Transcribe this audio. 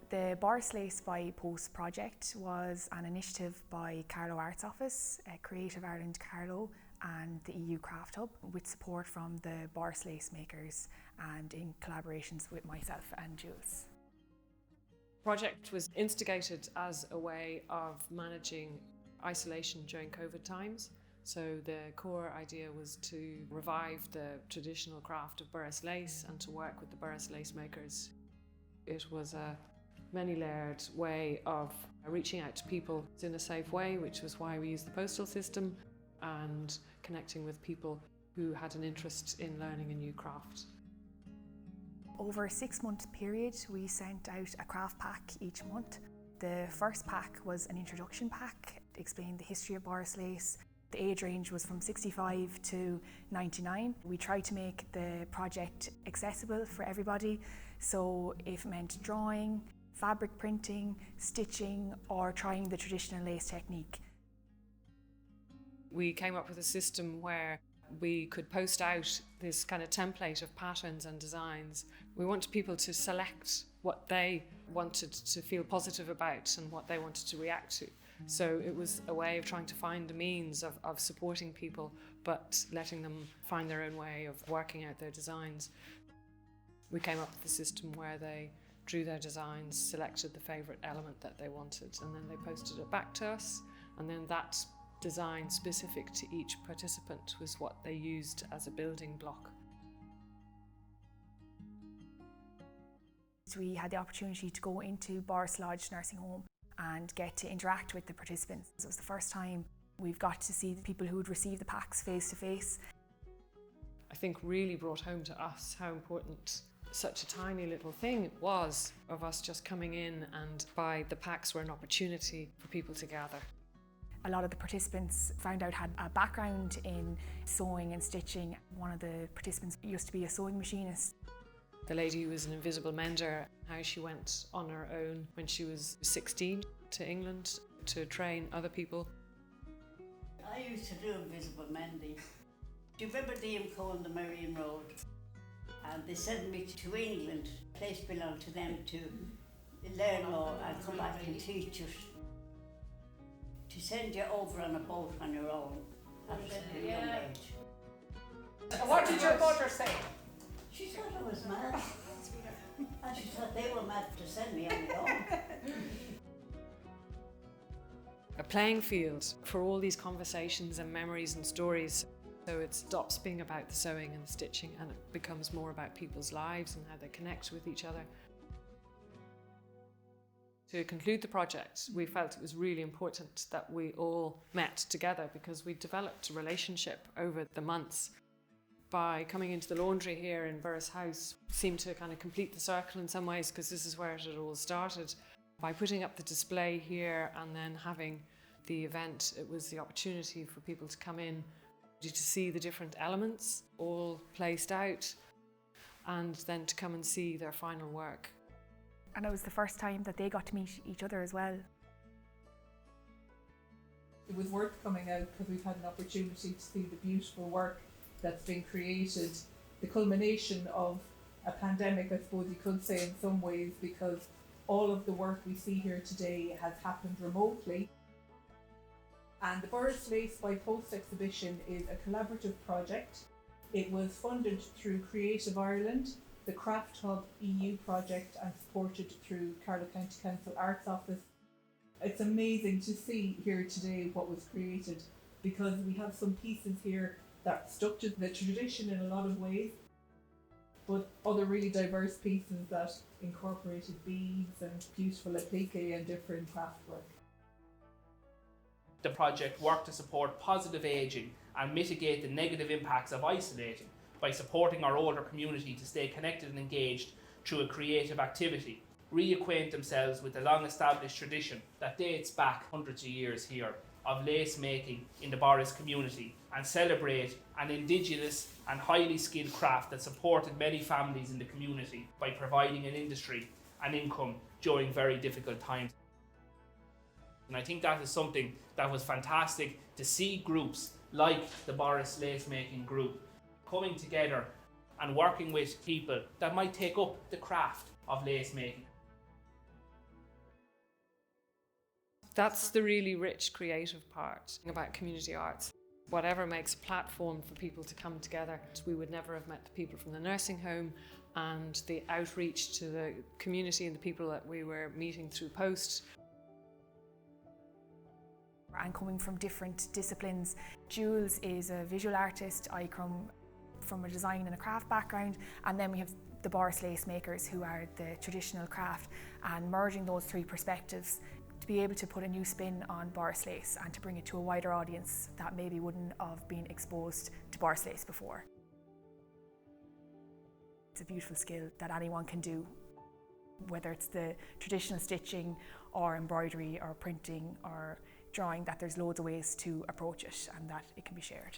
The Borris Lace by Post project was an initiative by Carlow Arts Office, Creative Ireland Carlow and the EU Craft Hub, with support from the Borris Lace makers and in collaborations with myself and Jules. The project was instigated as a way of managing isolation during COVID times. So the core idea was to revive the traditional craft of Borris lace and to work with the Borris lace makers. It was a many-layered way of reaching out to people in a safe way, which was why we used the postal system, and connecting with people who had an interest in learning a new craft. Over a 6-month period, we sent out a craft pack each month. The first pack was an introduction pack, it explained the history of Borris lace. The age range was from 65 to 99. We tried to make the project accessible for everybody, so if it meant drawing, fabric printing, stitching, or trying the traditional lace technique. We came up with a system where we could post out this kind of template of patterns and designs. We wanted people to select what they wanted to feel positive about and what they wanted to react to. So it was a way of trying to find a means of supporting people, but letting them find their own way of working out their designs. We came up with a system where they drew their designs, selected the favourite element that they wanted, and then they posted it back to us, and then that design specific to each participant was what they used as a building block. So we had the opportunity to go into Borris Lodge nursing home and get to interact with the participants. It was the first time we've got to see the people who would receive the packs face to face. I think really brought home to us how important such a tiny little thing it was of us just coming in, and by the packs were an opportunity for people to gather. A lot of the participants found out had a background in sewing and stitching. One of the participants used to be a sewing machinist. The lady who was an invisible mender, how she went on her own when she was 16 to England to train other people. I used to do invisible mending. Do you remember Dean on the Marion Road? And they sent me to England. The place belonged to them to learn more and come back and teach us. To send you over on a boat on your own at a young age. What did your mother say? She thought I was mad. And she thought they were mad to send me on my own. A playing field for all these conversations and memories and stories. So it stops being about the sewing and the stitching, and it becomes more about people's lives and how they connect with each other. To conclude the project, we felt it was really important that we all met together, because we developed a relationship over the months. By coming into the laundry here in Borris House, seemed to kind of complete the circle in some ways, because this is where it had all started. By putting up the display here and then having the event, it was the opportunity for people to come in to see the different elements all placed out, and then to come and see their final work. And it was the first time that they got to meet each other as well. It was worth coming out because we've had an opportunity to see the beautiful work that's been created, the culmination of a pandemic, I suppose you could say in some ways, because all of the work we see here today has happened remotely. And the Borris Lace by Post exhibition is a collaborative project. It was funded through Creative Ireland, the Craft Hub EU project, and supported through Carlow County Council Arts Office. It's amazing to see here today what was created, because we have some pieces here that stuck to the tradition in a lot of ways, but other really diverse pieces that incorporated beads and beautiful applique and different craftwork. The project worked to support positive ageing and mitigate the negative impacts of isolating by supporting our older community to stay connected and engaged through a creative activity, reacquaint themselves with the long-established tradition that dates back hundreds of years here of lace making in the Borris community, and celebrate an indigenous and highly skilled craft that supported many families in the community by providing an industry and income during very difficult times. And I think that is something that was fantastic to see groups like the Borris Lace Making Group coming together and working with people that might take up the craft of lace making. That's the really rich creative part about community arts. Whatever makes a platform for people to come together. We would never have met the people from the nursing home, and the outreach to the community and the people that we were meeting through post. And coming from different disciplines, Jules is a visual artist, I come from a design and a craft background, and then we have the Borris lace makers who are the traditional craft, and merging those three perspectives to be able to put a new spin on Borris lace and to bring it to a wider audience that maybe wouldn't have been exposed to Borris lace before. It's a beautiful skill that anyone can do, whether it's the traditional stitching or embroidery or printing or drawing, that there's loads of ways to approach it and that it can be shared.